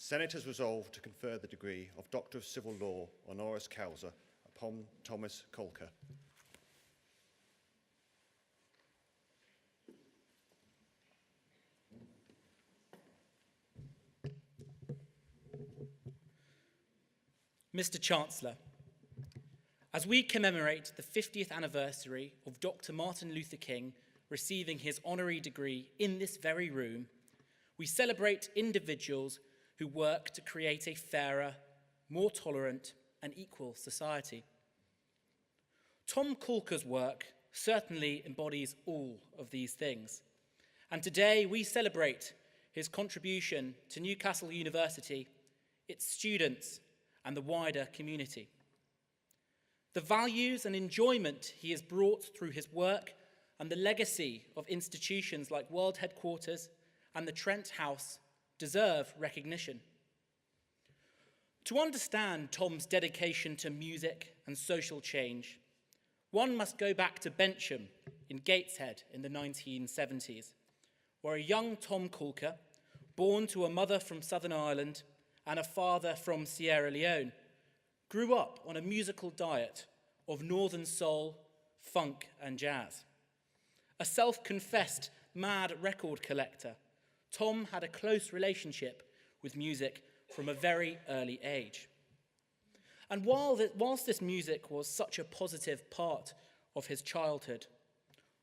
Senate has resolved to confer the degree of Doctor of Civil Law honoris causa upon Thomas Caulker. Mr. Chancellor, as we commemorate the 50th anniversary of Dr. Martin Luther King receiving his honorary degree in this very room, we celebrate individuals who work to create a fairer, more tolerant and equal society. Tom Caulker's work certainly embodies all of these things, and today we celebrate his contribution to Newcastle University, its students, and the wider community. The values and enjoyment he has brought through his work and the legacy of institutions like World Headquarters and the Trent House deserve recognition. To understand Tom's dedication to music and social change, one must go back to Bentham in Gateshead in the 1970s, where a young Tom Caulker, born to a mother from Southern Ireland and a father from Sierra Leone, grew up on a musical diet of northern soul, funk and jazz. A self-confessed mad record collector, Tom had a close relationship with music from a very early age. And whilst this music was such a positive part of his childhood,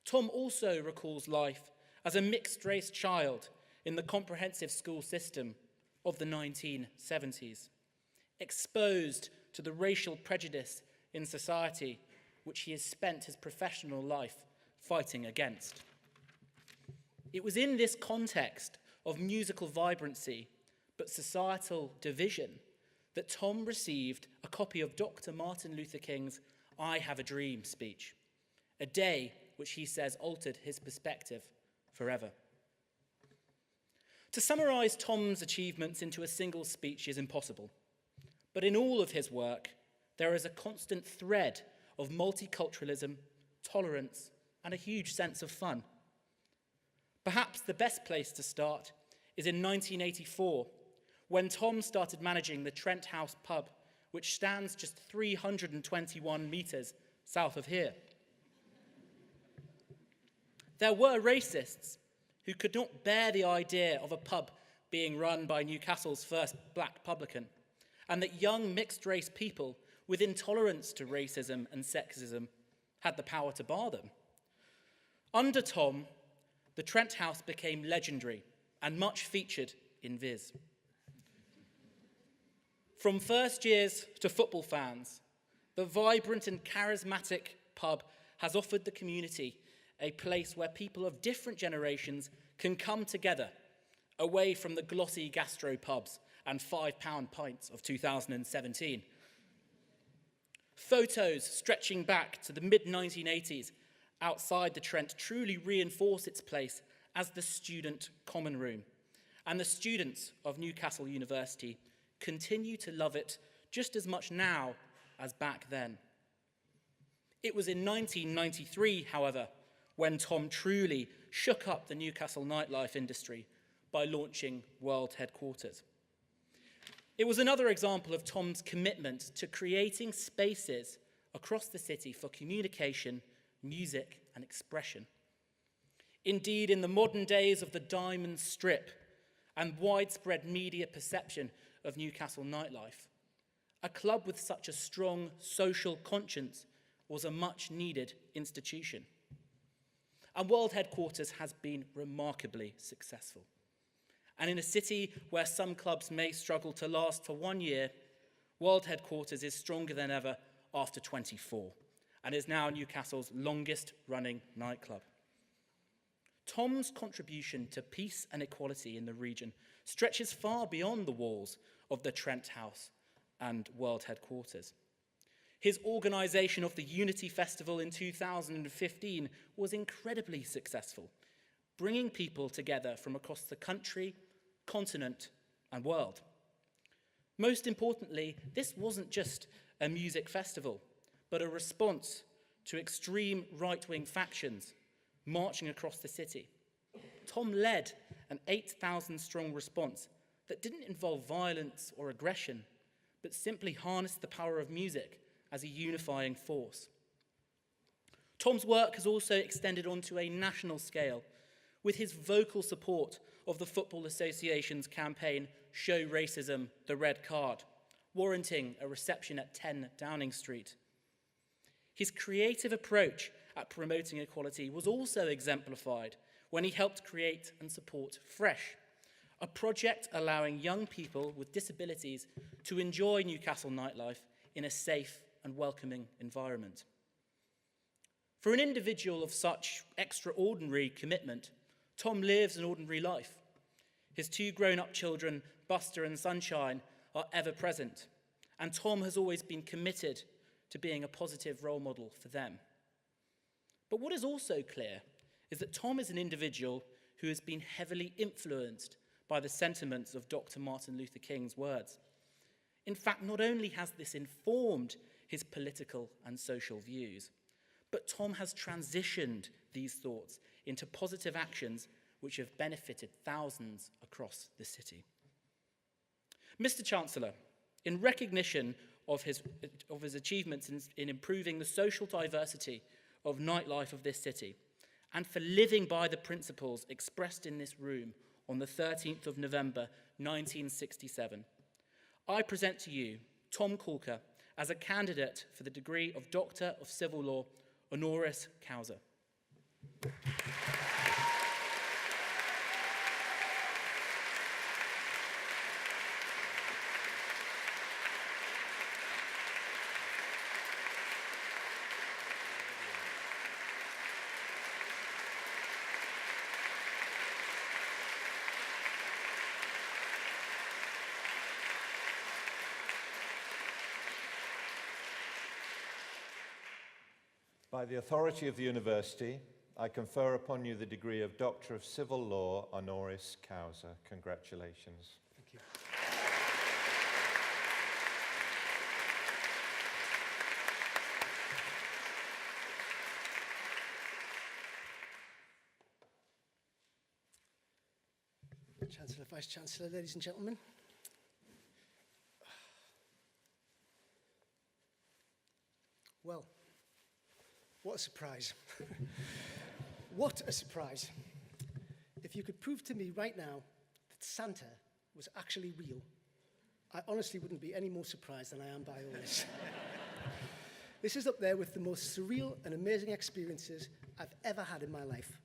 Tom also recalls life as a mixed-race child in the comprehensive school system of the 1970s, exposed to the racial prejudice in society which he has spent his professional life fighting against. It was in this context of musical vibrancy but societal division that Tom received a copy of Dr. Martin Luther King's "I Have a Dream" speech, a day which he says altered his perspective forever. To summarize Tom's achievements into a single speech is impossible, but in all of his work, there is a constant thread of multiculturalism, tolerance, and a huge sense of fun. Perhaps the best place to start is in 1984, when Tom started managing the Trent House pub, which stands just 321 metres south of here. There were racists who could not bear the idea of a pub being run by Newcastle's first black publican, and that young mixed-race people with intolerance to racism and sexism had the power to bar them. Under Tom, the Trent House became legendary and much featured in Viz. From first years to football fans, the vibrant and charismatic pub has offered the community a place where people of different generations can come together, away from the glossy gastropubs and £5 pints of 2017. Photos stretching back to the mid-1980s outside the Trent truly reinforce its place as the student common room, and the students of Newcastle University continue to love it just as much now as back then. It was in 1993, however, when Tom truly shook up the Newcastle nightlife industry by launching World Headquarters. It was another example of Tom's commitment to creating spaces across the city for communication, music, and expression. Indeed, in the modern days of the Diamond Strip and widespread media perception of Newcastle nightlife, a club with such a strong social conscience was a much-needed institution. And World Headquarters has been remarkably successful. And in a city where some clubs may struggle to last for 1 year, World Headquarters is stronger than ever after 24, and is now Newcastle's longest-running nightclub. Tom's contribution to peace and equality in the region stretches far beyond the walls of the Trent House and World Headquarters. His organisation of the Unity Festival in 2015 was incredibly successful, bringing people together from across the country, continent, and world. Most importantly, this wasn't just a music festival, but a response to extreme right-wing factions marching across the city. Tom led an 8,000-strong response that didn't involve violence or aggression, but simply harnessed the power of music as a unifying force. Tom's work has also extended onto a national scale, with his vocal support of the Football Association's campaign, Show Racism the Red Card, warranting a reception at 10 Downing Street. His creative approach at promoting equality was also exemplified when he helped create and support Fresh, a project allowing young people with disabilities to enjoy Newcastle nightlife in a safe and welcoming environment. For an individual of such extraordinary commitment, Tom lives an ordinary life. His 2 grown-up children, Buster and Sunshine, are ever present, and Tom has always been committed to being a positive role model for them. But what is also clear is that Tom is an individual who has been heavily influenced by the sentiments of Dr. Martin Luther King's words. In fact, not only has this informed his political and social views, but Tom has transitioned these thoughts into positive actions which have benefited thousands across the city. Mr. Chancellor, in recognition of his achievements in improving the social diversity of nightlife of this city, and for living by the principles expressed in this room on the 13th of November 1967, I present to you Tom Caulker as a candidate for the degree of Doctor of Civil Law, honoris causa. By the authority of the University, I confer upon you the degree of Doctor of Civil Law, honoris causa. Congratulations. Thank you. Chancellor, Vice-Chancellor, ladies and gentlemen. Well, what a surprise. What a surprise. If you could prove to me right now that Santa was actually real, I honestly wouldn't be any more surprised than I am by all this. This is up there with the most surreal and amazing experiences I've ever had in my life.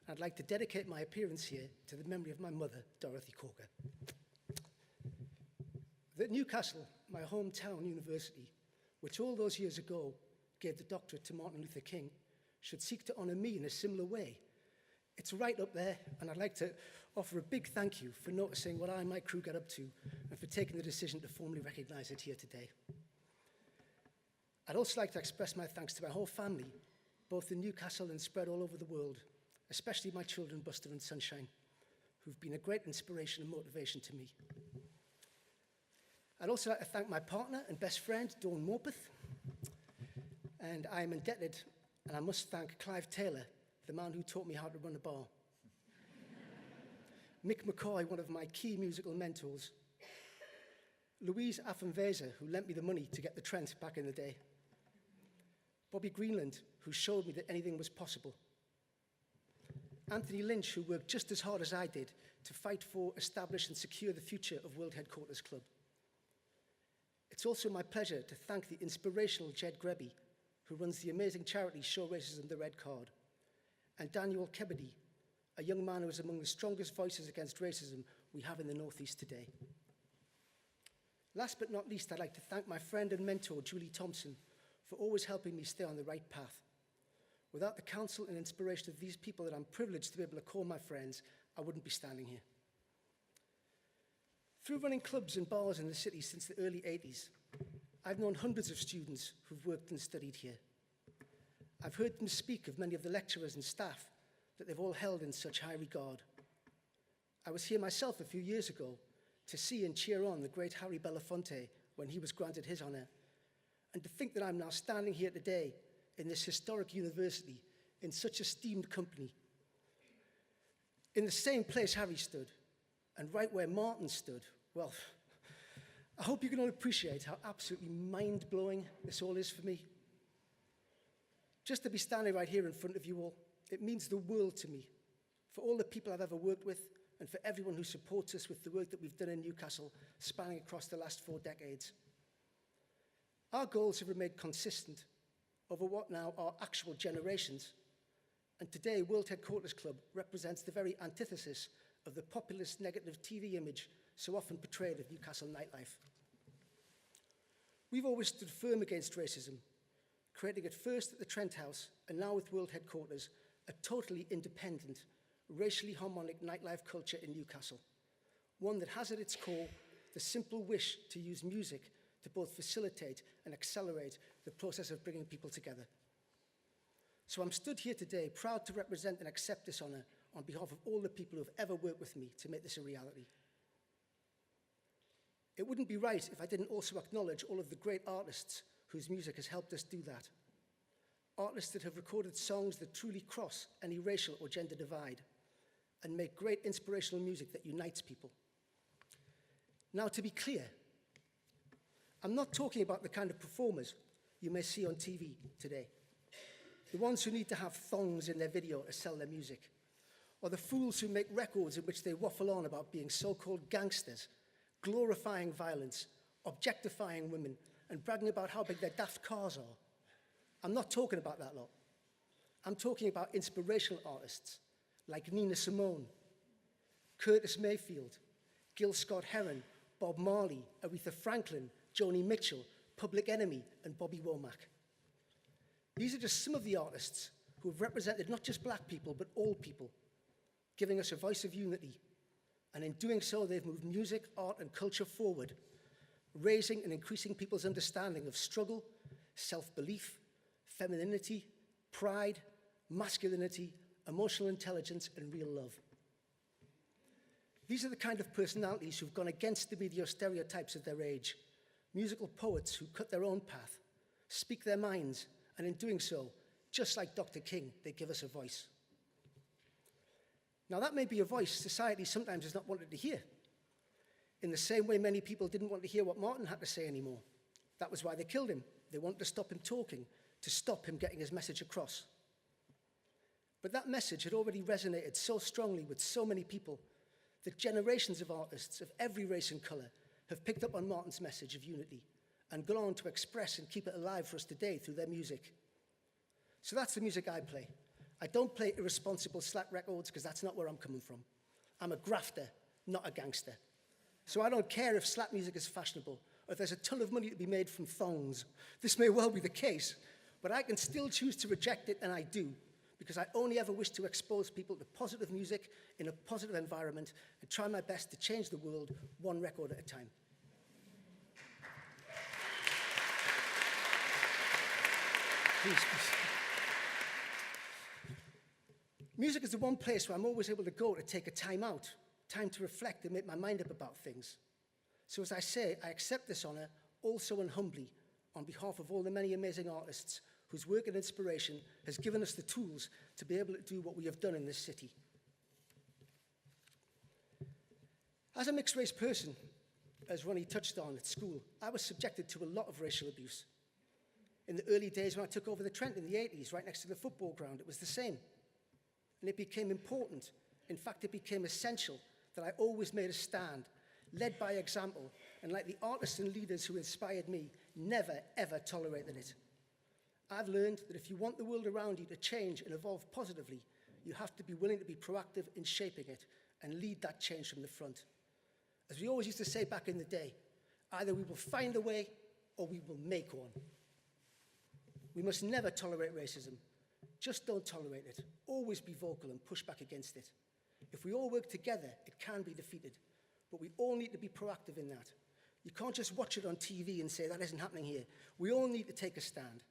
I'd like to dedicate my appearance here to the memory of my mother, Dorothy Caulker. That Newcastle, my hometown university, which all those years ago gave the doctorate to Martin Luther King, should seek to honour me in a similar way. It's right up there, and I'd like to offer a big thank you for noticing what I and my crew get up to and for taking the decision to formally recognise it here today. I'd also like to express my thanks to my whole family, both in Newcastle and spread all over the world, especially my children, Buster and Sunshine, who've been a great inspiration and motivation to me. I'd also like to thank my partner and best friend, Dawn Morpeth, and I am indebted, and I must thank Clive Taylor, the man who taught me how to run a bar. Mick McCoy, one of my key musical mentors. Louise Affenweser, who lent me the money to get the Trent back in the day. Bobby Greenland, who showed me that anything was possible. Anthony Lynch, who worked just as hard as I did to fight for, establish and secure the future of World Headquarters Club. It's also my pleasure to thank the inspirational Jed Greby, who runs the amazing charity Show Racism the Red Card, and Daniel Kebede, a young man who is among the strongest voices against racism we have in the Northeast today. Last but not least, I'd like to thank my friend and mentor, Julie Thompson, for always helping me stay on the right path. Without the counsel and inspiration of these people that I'm privileged to be able to call my friends, I wouldn't be standing here. Through running clubs and bars in the city since the early 80s, I've known hundreds of students who've worked and studied here. I've heard them speak of many of the lecturers and staff that they've all held in such high regard. I was here myself a few years ago to see and cheer on the great Harry Belafonte when he was granted his honour, and to think that I'm now standing here today in this historic university in such esteemed company, in the same place Harry stood, and right where Martin stood, well, I hope you can all appreciate how absolutely mind-blowing this all is for me. Just to be standing right here in front of you all, it means the world to me, for all the people I've ever worked with, and for everyone who supports us with the work that we've done in Newcastle, spanning across the last 4 decades. Our goals have remained consistent over what now are actual generations, and today World Headquarters Club represents the very antithesis of the populist negative TV image so often portrayed of Newcastle nightlife. We've always stood firm against racism, creating at first at the Trent House and now with World Headquarters a totally independent, racially harmonic nightlife culture in Newcastle, one that has at its core the simple wish to use music to both facilitate and accelerate the process of bringing people together. So I'm stood here today proud to represent and accept this honour on behalf of all the people who have ever worked with me to make this a reality. It wouldn't be right if I didn't also acknowledge all of the great artists whose music has helped us do that. Artists that have recorded songs that truly cross any racial or gender divide and make great inspirational music that unites people. Now, to be clear, I'm not talking about the kind of performers you may see on TV today, the ones who need to have thongs in their video to sell their music, or the fools who make records in which they waffle on about being so-called gangsters, glorifying violence, objectifying women, and bragging about how big their daft cars are. I'm not talking about that lot. I'm talking about inspirational artists like Nina Simone, Curtis Mayfield, Gil Scott-Heron, Bob Marley, Aretha Franklin, Joni Mitchell, Public Enemy, and Bobby Womack. These are just some of the artists who have represented not just black people, but all people, giving us a voice of unity. And in doing so, they've moved music, art, and culture forward, raising and increasing people's understanding of struggle, self-belief, femininity, pride, masculinity, emotional intelligence, and real love. These are the kind of personalities who've gone against the media stereotypes of their age, musical poets who cut their own path, speak their minds, and in doing so, just like Dr. King, they give us a voice. Now, that may be a voice society sometimes has not wanted to hear, in the same way many people didn't want to hear what Martin had to say anymore. That was why they killed him. They wanted to stop him talking, to stop him getting his message across. But that message had already resonated so strongly with so many people that generations of artists of every race and colour have picked up on Martin's message of unity and gone on to express and keep it alive for us today through their music. So that's the music I play. I don't play irresponsible slap records because that's not where I'm coming from. I'm a grafter, not a gangster. So I don't care if slap music is fashionable or if there's a ton of money to be made from thongs. This may well be the case, but I can still choose to reject it, and I do, because I only ever wish to expose people to positive music in a positive environment and try my best to change the world one record at a time. Please. Music is the one place where I'm always able to go to take a time out, time to reflect and make my mind up about things. So as I say, I accept this honour also and humbly on behalf of all the many amazing artists whose work and inspiration has given us the tools to be able to do what we have done in this city. As a mixed-race person, as Ronnie touched on at school, I was subjected to a lot of racial abuse. In the early days when I took over the Trent in the 80s, right next to the football ground, it was the same. And it became important. In fact, it became essential that I always made a stand, led by example, and like the artists and leaders who inspired me, never, ever tolerated it. I've learned that if you want the world around you to change and evolve positively, you have to be willing to be proactive in shaping it and lead that change from the front. As we always used to say back in the day, either we will find a way or we will make one. We must never tolerate racism. Just don't tolerate it. Always be vocal and push back against it. If we all work together, it can be defeated. But we all need to be proactive in that. You can't just watch it on TV and say, that isn't happening here. We all need to take a stand.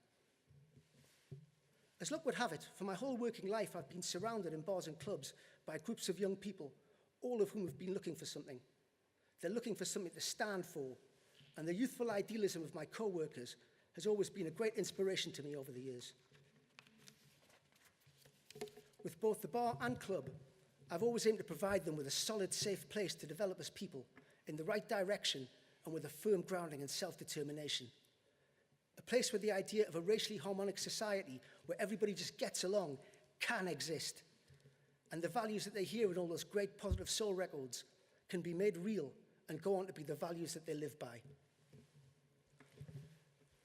As luck would have it, for my whole working life, I've been surrounded in bars and clubs by groups of young people, all of whom have been looking for something. They're looking for something to stand for, and the youthful idealism of my co-workers has always been a great inspiration to me over the years. With both the bar and club, I've always aimed to provide them with a solid, safe place to develop as people in the right direction and with a firm grounding in self-determination. A place where the idea of a racially harmonic society where everybody just gets along can exist. And the values that they hear in all those great positive soul records can be made real and go on to be the values that they live by.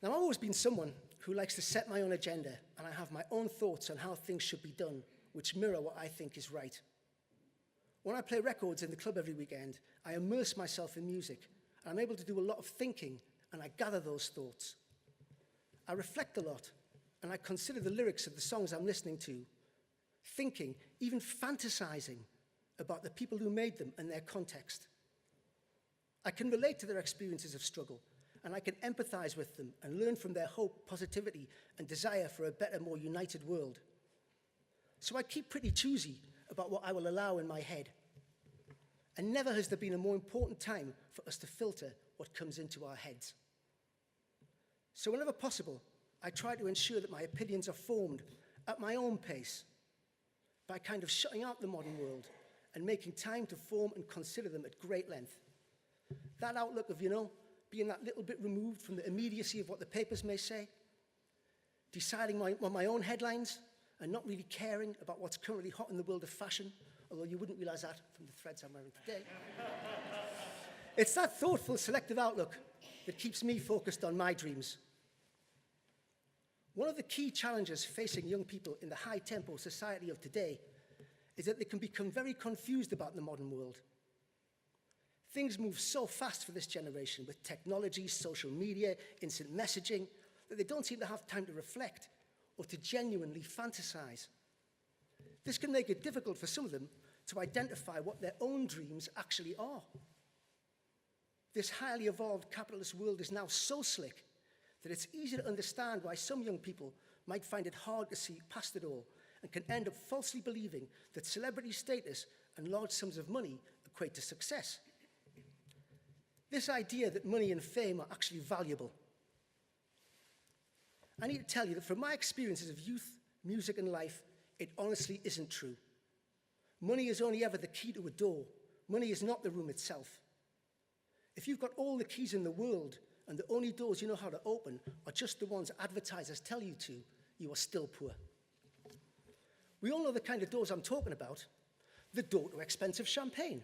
Now, I've always been someone who likes to set my own agenda, and I have my own thoughts on how things should be done, which mirror what I think is right. When I play records in the club every weekend, I immerse myself in music, and I'm able to do a lot of thinking, and I gather those thoughts. I reflect a lot, and I consider the lyrics of the songs I'm listening to, thinking, even fantasizing about the people who made them and their context. I can relate to their experiences of struggle, and I can empathize with them and learn from their hope, positivity, and desire for a better, more united world. So I keep pretty choosy about what I will allow in my head. And never has there been a more important time for us to filter what comes into our heads. So whenever possible, I try to ensure that my opinions are formed at my own pace by kind of shutting out the modern world and making time to form and consider them at great length. That outlook of, being that little bit removed from the immediacy of what the papers may say, deciding on my own headlines, and not really caring about what's currently hot in the world of fashion, although you wouldn't realize that from the threads I'm wearing today. It's that thoughtful, selective outlook that keeps me focused on my dreams. One of the key challenges facing young people in the high-tempo society of today is that they can become very confused about the modern world. Things move so fast for this generation with technology, social media, instant messaging, that they don't seem to have time to reflect or to genuinely fantasize. This can make it difficult for some of them to identify what their own dreams actually are. This highly evolved capitalist world is now so slick that it's easy to understand why some young people might find it hard to see past it all and can end up falsely believing that celebrity status and large sums of money equate to success. This idea that money and fame are actually valuable. I need to tell you that from my experiences of youth, music, and life, it honestly isn't true. Money is only ever the key to a door. Money is not the room itself. If you've got all the keys in the world and the only doors you know how to open are just the ones advertisers tell you to, you are still poor. We all know the kind of doors I'm talking about. The door to expensive champagne.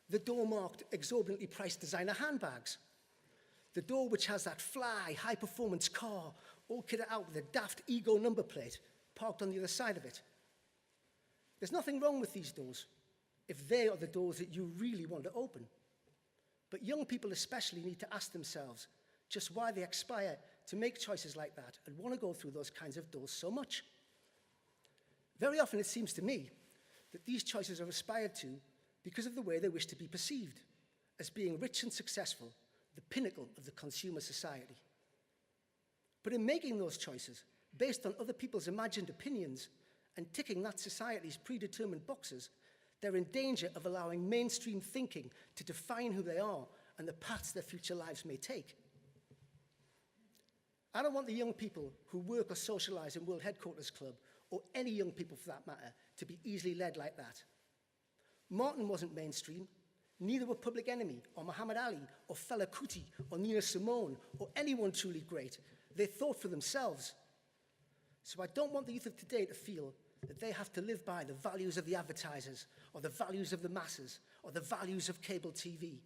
The door marked exorbitantly priced designer handbags. The door which has that fly, high-performance car, all kitted out with a daft ego number plate parked on the other side of it. There's nothing wrong with these doors if they are the doors that you really want to open. But young people especially need to ask themselves just why they aspire to make choices like that and want to go through those kinds of doors so much. Very often it seems to me that these choices are aspired to because of the way they wish to be perceived, as being rich and successful, the pinnacle of the consumer society. But in making those choices, based on other people's imagined opinions and ticking that society's predetermined boxes, they're in danger of allowing mainstream thinking to define who they are and the paths their future lives may take. I don't want the young people who work or socialize in World Headquarters Club, or any young people for that matter, to be easily led like that. Martin wasn't mainstream, neither were Public Enemy, or Muhammad Ali, or Fela Kuti, or Nina Simone, or anyone truly great. They thought for themselves. So I don't want the youth of today to feel that they have to live by the values of the advertisers, or the values of the masses, or the values of cable TV.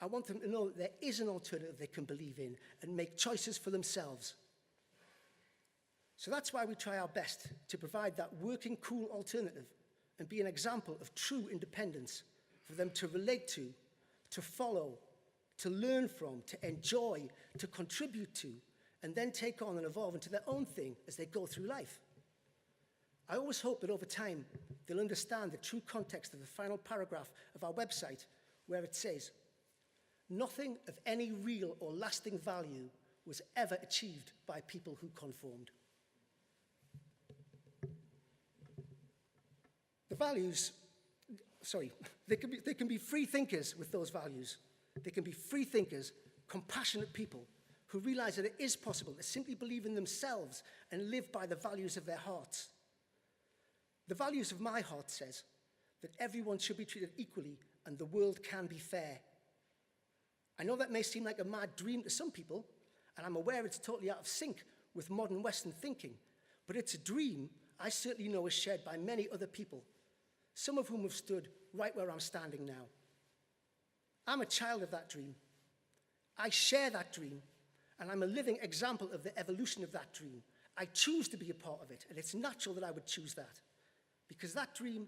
I want them to know that there is an alternative they can believe in and make choices for themselves. So that's why we try our best to provide that working, cool alternative and be an example of true independence for them to relate to follow, to learn from, to enjoy, to contribute to, and then take on and evolve into their own thing as they go through life. I always hope that over time, they'll understand the true context of the final paragraph of our website, where it says, "Nothing of any real or lasting value was ever achieved by people who conformed." The values, they can be free thinkers with those values. They can be free thinkers, compassionate people who realize that it is possible to simply believe in themselves and live by the values of their hearts. The values of my heart says that everyone should be treated equally and the world can be fair. I know that may seem like a mad dream to some people, and I'm aware it's totally out of sync with modern Western thinking, but it's a dream I certainly know is shared by many other people, some of whom have stood right where I'm standing now. I'm a child of that dream. I share that dream, and I'm a living example of the evolution of that dream. I choose to be a part of it, and it's natural that I would choose that, because that dream,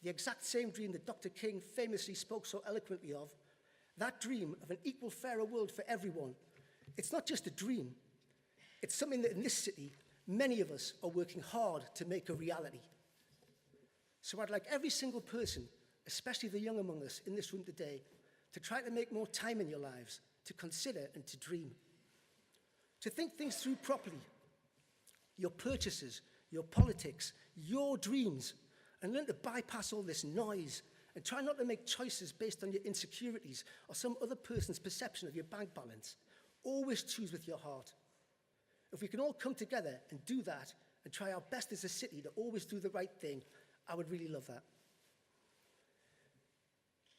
the exact same dream that Dr. King famously spoke so eloquently of, that dream of an equal, fairer world for everyone, it's not just a dream. It's something that in this city, many of us are working hard to make a reality. So I'd like every single person, especially the young among us in this room today, to try to make more time in your lives, to consider and to dream. To think things through properly. Your purchases, your politics, your dreams, and learn to bypass all this noise and try not to make choices based on your insecurities or some other person's perception of your bank balance. Always choose with your heart. If we can all come together and do that and try our best as a city to always do the right thing, I would really love that.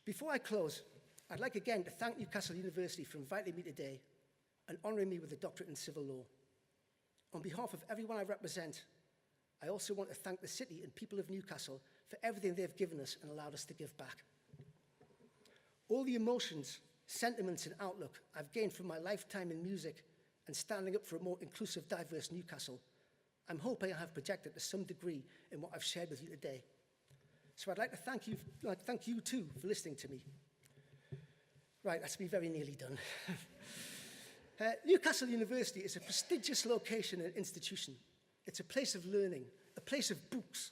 Before I close, I'd like again to thank Newcastle University for inviting me today and honouring me with a doctorate in civil law. On behalf of everyone I represent, I also want to thank the city and people of Newcastle for everything they've given us and allowed us to give back. All the emotions, sentiments and outlook I've gained from my lifetime in music and standing up for a more inclusive, diverse Newcastle, I'm hoping I have projected to some degree in what I've shared with you today. So I'd like to thank you too for listening to me. Right, that's me very nearly done. Newcastle University is a prestigious location and institution. It's a place of learning, a place of books.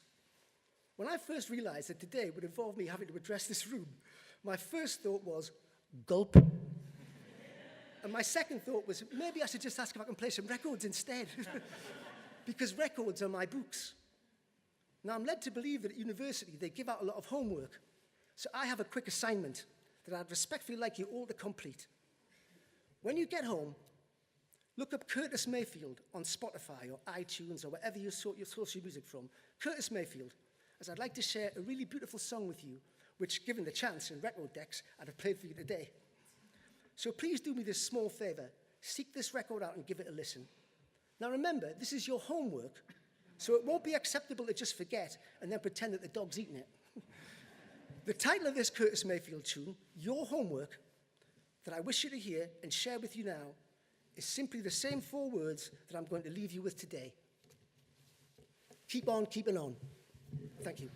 When I first realized that today would involve me having to address this room, my first thought was, gulp. And my second thought was, maybe I should just ask if I can play some records instead. Because records are my books. Now, I'm led to believe that at university they give out a lot of homework. So I have a quick assignment that I'd respectfully like you all to complete. When you get home, look up Curtis Mayfield on Spotify or iTunes or wherever you source your music from. Curtis Mayfield, as I'd like to share a really beautiful song with you, which, given the chance in record decks, I'd have played for you today. So please do me this small favor. Seek this record out and give it a listen. Now remember, this is your homework, so it won't be acceptable to just forget and then pretend that the dog's eaten it. The title of this Curtis Mayfield tune, Your Homework, that I wish you to hear and share with you now, is simply the same 4 words that I'm going to leave you with today. Keep on keeping on. Thank you.